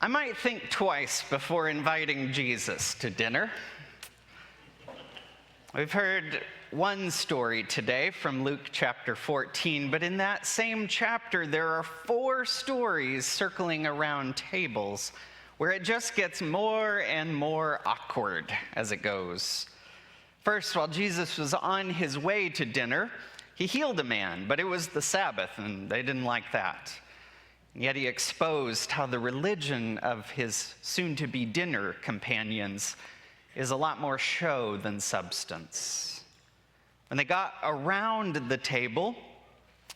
I might think twice before inviting Jesus to dinner. We've heard one story today from Luke chapter 14, but in that same chapter, there are 4 stories circling around tables where it just gets more and more awkward as it goes. First, while Jesus was on his way to dinner, he healed a man, but it was the Sabbath, and they didn't like that. And yet he exposed how the religion of his soon-to-be dinner companions is a lot more show than substance. When they got around the table,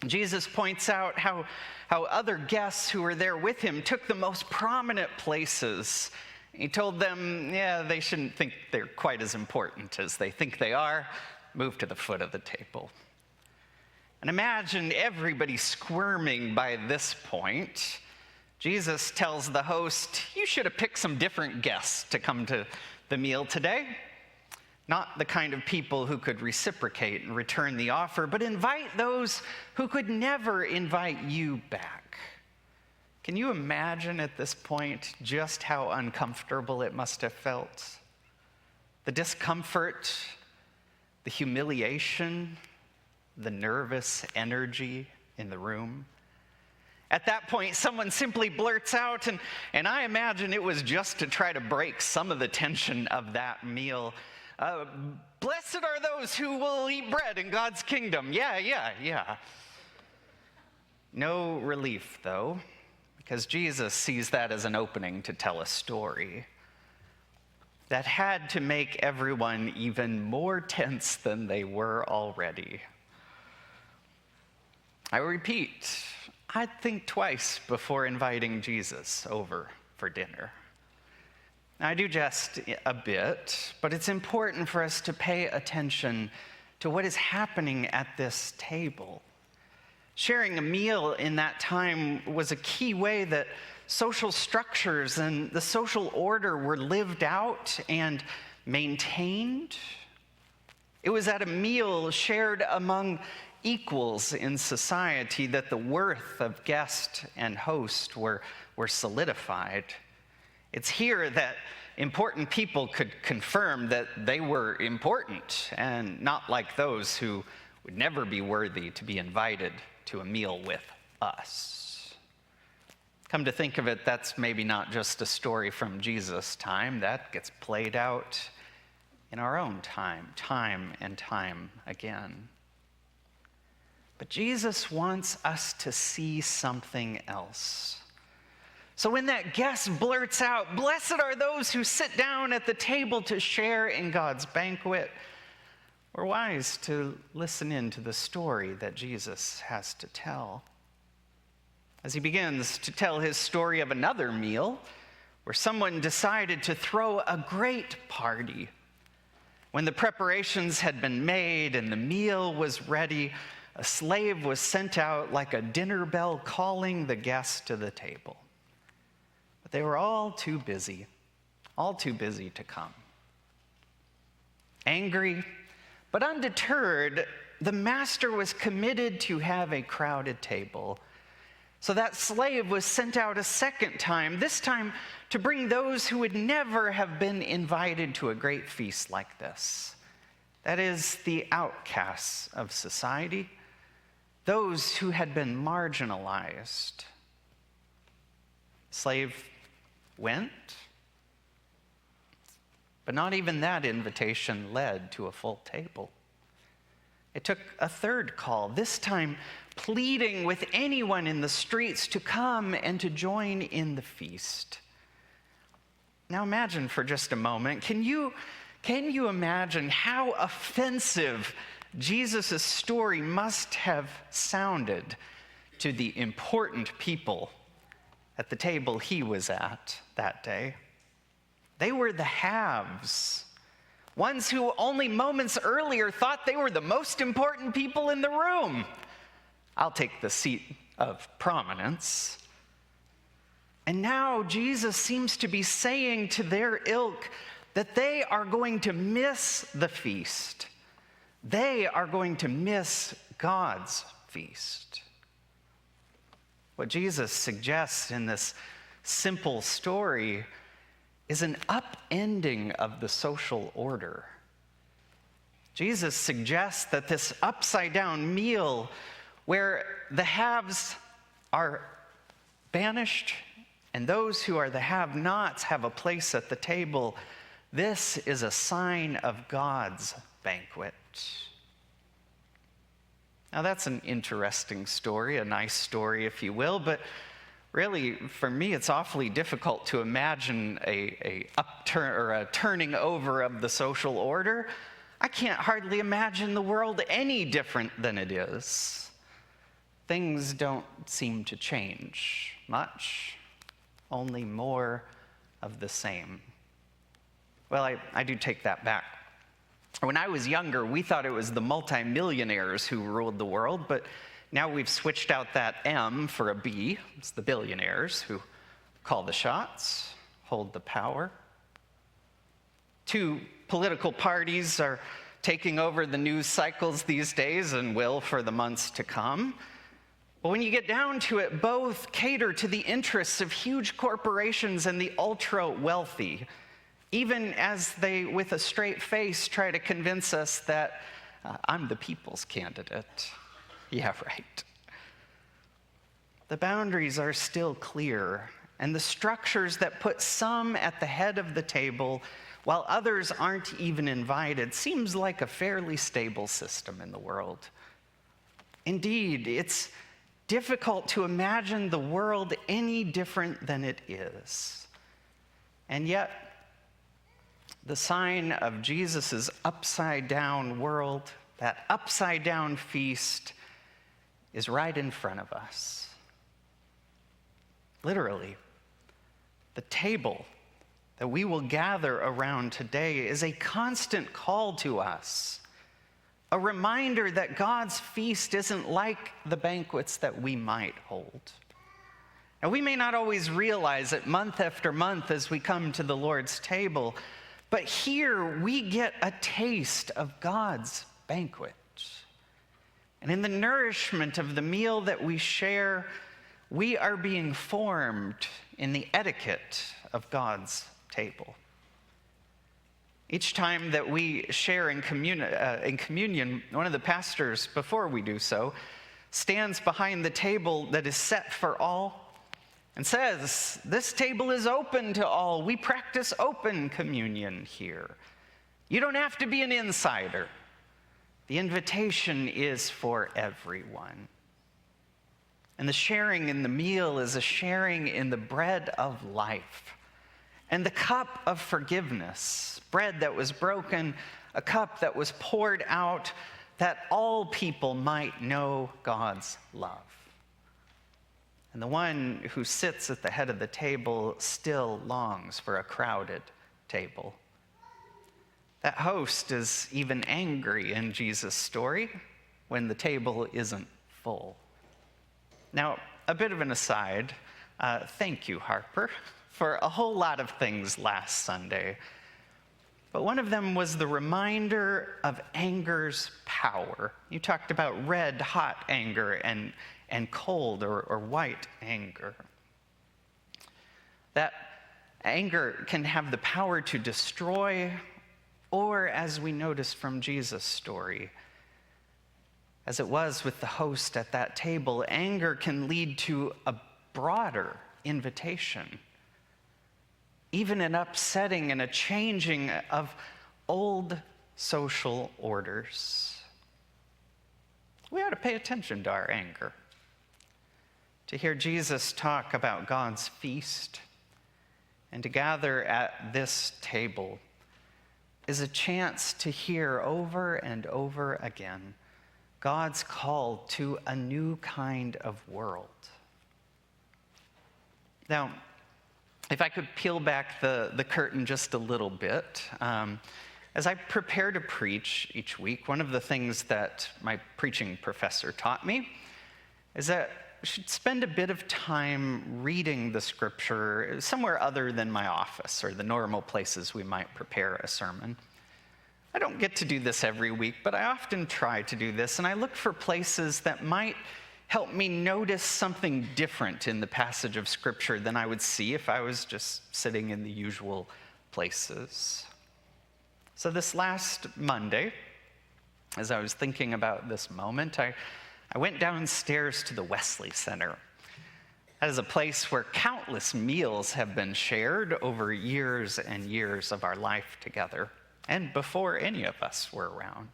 Jesus points out how other guests who were there with him took the most prominent places. He told them, they shouldn't think they're quite as important as they think they are. Move to the foot of the table. And imagine everybody squirming by this point. Jesus tells the host, you should have picked some different guests to come to the meal today. Not the kind of people who could reciprocate and return the offer, but invite those who could never invite you back. Can you imagine at this point just how uncomfortable it must have felt? The discomfort, the humiliation, the nervous energy in the room. At that point, someone simply blurts out, and I imagine it was just to try to break some of the tension of that meal. Blessed are those who will eat bread in God's kingdom. Yeah. No relief, though, because Jesus sees that as an opening to tell a story that had to make everyone even more tense than they were already. I repeat, I'd think twice before inviting Jesus over for dinner. I do jest a bit, but it's important for us to pay attention to what is happening at this table. Sharing a meal in that time was a key way that social structures and the social order were lived out and maintained. It was at a meal shared among equals in society that the worth of guest and host were solidified. It's here that important people could confirm that they were important and not like those who would never be worthy to be invited to a meal with us. Come to think of it, that's maybe not just a story from Jesus' time. That gets played out in our own time and time again. But Jesus wants us to see something else. So when that guest blurts out, blessed are those who sit down at the table to share in God's banquet, we're wise to listen in to the story that Jesus has to tell. As he begins to tell his story of another meal where someone decided to throw a great party. When the preparations had been made and the meal was ready, a slave was sent out like a dinner bell calling the guests to the table. But they were all too busy to come. Angry, but undeterred, the master was committed to have a crowded table. So that slave was sent out a second time, this time to bring those who would never have been invited to a great feast like this. That is, the outcasts of society, those who had been marginalized. Slave went, but not even that invitation led to a full table. It took a third call, this time pleading with anyone in the streets to come and to join in the feast. Now imagine for just a moment, can you imagine how offensive Jesus' story must have sounded to the important people at the table he was at that day? They were the haves, ones who only moments earlier thought they were the most important people in the room. I'll take the seat of prominence. And now Jesus seems to be saying to their ilk that they are going to miss the feast. They are going to miss God's feast. What Jesus suggests in this simple story is an upending of the social order. Jesus suggests that this upside-down meal where the haves are banished and those who are the have-nots have a place at the table, this is a sign of God's banquet. Now that's an interesting story, a nice story, if you will, but really, for me, it's awfully difficult to imagine a upturn or a turning over of the social order. I can't hardly imagine the world any different than it is. Things don't seem to change much, only more of the same. Well, I do take that back. When I was younger, we thought it was the multimillionaires who ruled the world, but now we've switched out that M for a B. It's the billionaires who call the shots, hold the power. Two political parties are taking over the news cycles these days and will for the months to come. But when you get down to it, both cater to the interests of huge corporations and the ultra-wealthy, even as they, with a straight face, try to convince us that I'm the people's candidate. Yeah, right. The boundaries are still clear, and the structures that put some at the head of the table while others aren't even invited seems like a fairly stable system in the world. Indeed, it's difficult to imagine the world any different than it is. And yet, the sign of Jesus' upside-down world, that upside-down feast, is right in front of us. Literally, the table that we will gather around today is a constant call to us, a reminder that God's feast isn't like the banquets that we might hold. Now, we may not always realize it month after month as we come to the Lord's table, but here we get a taste of God's banquet. And in the nourishment of the meal that we share, we are being formed in the etiquette of God's table. Each time that we share in communion, one of the pastors, before we do so, stands behind the table that is set for all and says, "This table is open to all. We practice open communion here. You don't have to be an insider. The invitation is for everyone." And the sharing in the meal is a sharing in the bread of life and the cup of forgiveness, bread that was broken, a cup that was poured out, that all people might know God's love. And the one who sits at the head of the table still longs for a crowded table. That host is even angry in Jesus' story when the table isn't full. Now, a bit of an aside, thank you, Harper, for a whole lot of things last Sunday. But one of them was the reminder of anger's power. You talked about red, hot anger and cold or white anger. That anger can have the power to destroy, or, as we notice from Jesus' story, as it was with the host at that table, anger can lead to a broader invitation, even an upsetting and a changing of old social orders. We ought to pay attention to our anger. To hear Jesus talk about God's feast and to gather at this table is a chance to hear over and over again God's call to a new kind of world. Now, if I could peel back the curtain just a little bit, as I prepare to preach each week, one of the things that my preaching professor taught me is that I should spend a bit of time reading the scripture somewhere other than my office or the normal places we might prepare a sermon. I don't get to do this every week, but I often try to do this, and I look for places that might helped me notice something different in the passage of Scripture than I would see if I was just sitting in the usual places. So this last Monday, as I was thinking about this moment, I went downstairs to the Wesley Center. That is a place where countless meals have been shared over years and years of our life together, and before any of us were around.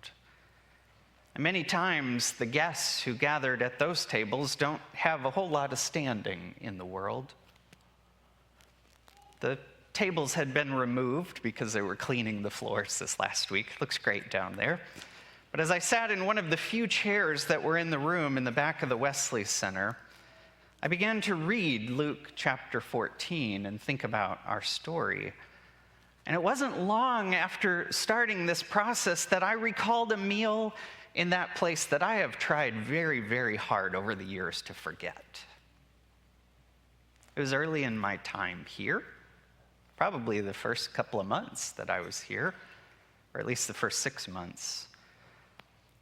And many times, the guests who gathered at those tables don't have a whole lot of standing in the world. The tables had been removed because they were cleaning the floors this last week. It looks great down there. But as I sat in one of the few chairs that were in the room in the back of the Wesley Center, I began to read Luke chapter 14 and think about our story. And it wasn't long after starting this process that I recalled a meal in that place that I have tried very, very hard over the years to forget. It was early in my time here, probably the first couple of months that I was here, or at least the first 6 months.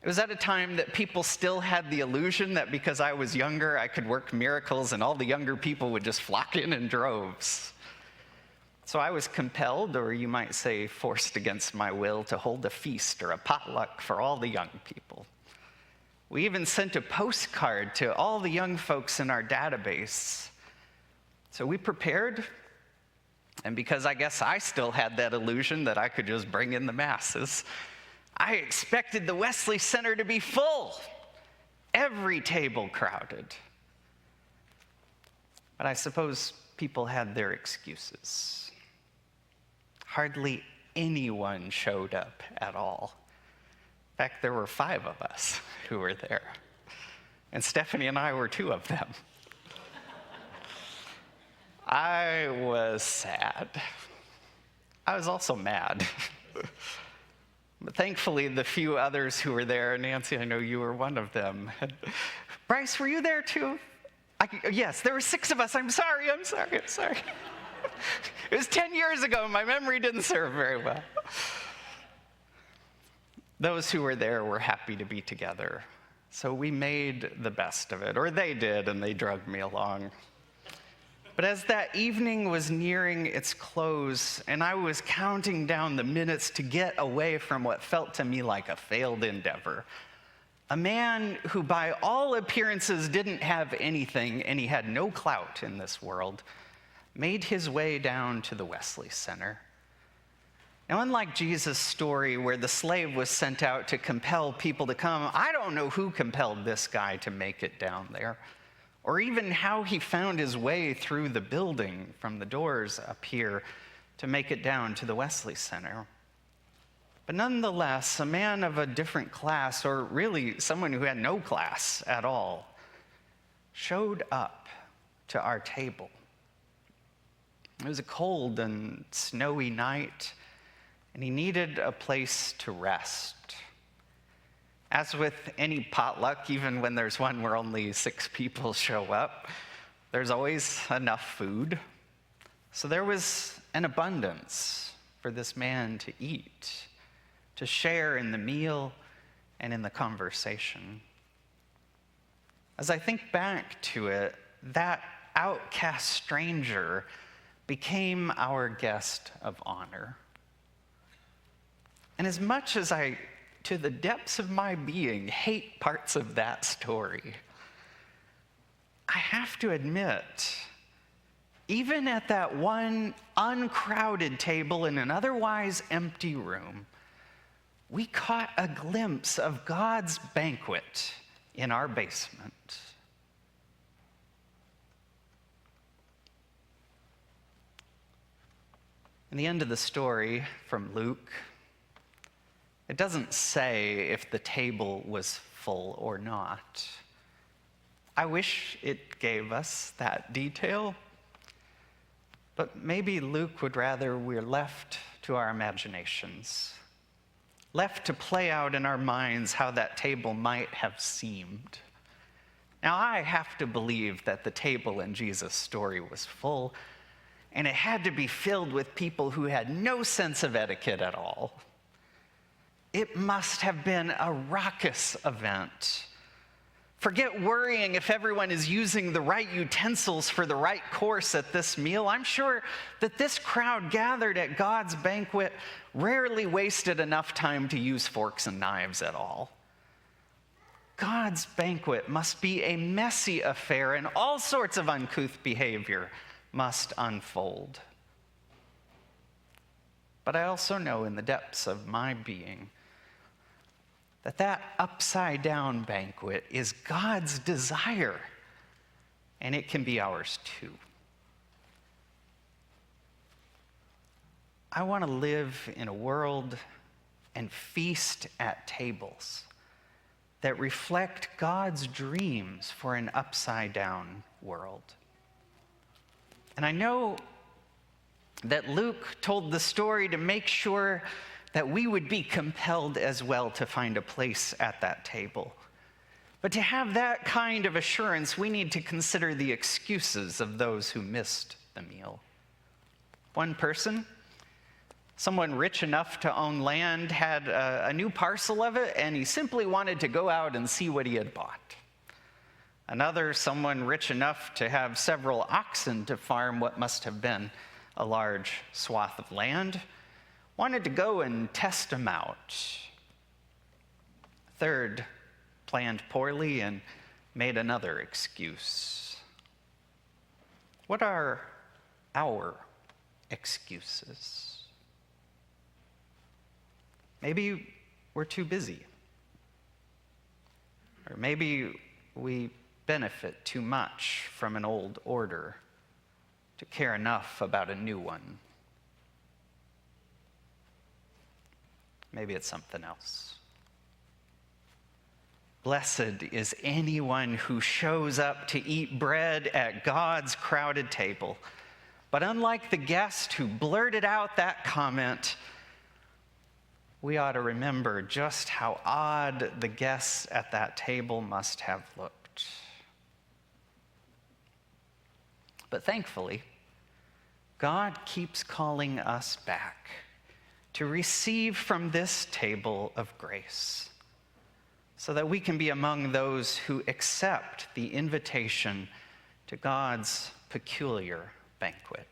It was at a time that people still had the illusion that because I was younger, I could work miracles and all the younger people would just flock in droves. So I was compelled, or you might say forced against my will, to hold a feast or a potluck for all the young people. We even sent a postcard to all the young folks in our database. So we prepared, and because I guess I still had that illusion that I could just bring in the masses, I expected the Wesley Center to be full, every table crowded. But I suppose people had their excuses. Hardly anyone showed up at all. In fact, there were 5 of us who were there, and Stephanie and I were 2 of them. I was sad. I was also mad. But thankfully, the few others who were there, Nancy, I know you were one of them. Bryce, were you there too? Yes, there were 6 of us. I'm sorry. It was 10 years ago. My memory didn't serve very well. Those who were there were happy to be together. So we made the best of it, or they did, and they drugged me along. But as that evening was nearing its close, and I was counting down the minutes to get away from what felt to me like a failed endeavor, a man who by all appearances didn't have anything and he had no clout in this world, made his way down to the Wesley Center. Now, unlike Jesus' story where the slave was sent out to compel people to come, I don't know who compelled this guy to make it down there, or even how he found his way through the building from the doors up here to make it down to the Wesley Center. But nonetheless, a man of a different class, or really someone who had no class at all, showed up to our table. It was a cold and snowy night, and he needed a place to rest. As with any potluck, even when there's one where only 6 people show up, there's always enough food. So there was an abundance for this man to eat, to share in the meal and in the conversation. As I think back to it, that outcast stranger became our guest of honor. And as much as I, to the depths of my being, hate parts of that story, I have to admit, even at that one uncrowded table in an otherwise empty room, we caught a glimpse of God's banquet in our basement. In the end of the story from Luke, it doesn't say if the table was full or not. I wish it gave us that detail, but maybe Luke would rather we're left to our imaginations, left to play out in our minds how that table might have seemed. Now, I have to believe that the table in Jesus' story was full, and it had to be filled with people who had no sense of etiquette at all. It must have been a raucous event, Forget worrying if everyone is using the right utensils for the right course at this meal. I'm sure that this crowd gathered at God's banquet rarely wasted enough time to use forks and knives at all. God's banquet must be a messy affair, and all sorts of uncouth behavior must unfold. But I also know in the depths of my being that upside-down banquet is God's desire, and it can be ours too. I want to live in a world and feast at tables that reflect God's dreams for an upside-down world. And I know that Luke told the story to make sure that we would be compelled as well to find a place at that table. But to have that kind of assurance, we need to consider the excuses of those who missed the meal. One person, someone rich enough to own land, had a new parcel of it, and he simply wanted to go out and see what he had bought. Another, someone rich enough to have several oxen to farm what must have been a large swath of land, wanted to go and test them out. Third, planned poorly and made another excuse. What are our excuses? Maybe we're too busy. Or maybe we benefit too much from an old order to care enough about a new one. Maybe it's something else. Blessed is anyone who shows up to eat bread at God's crowded table. But unlike the guest who blurted out that comment, we ought to remember just how odd the guests at that table must have looked. But thankfully, God keeps calling us back to receive from this table of grace, so that we can be among those who accept the invitation to God's peculiar banquet.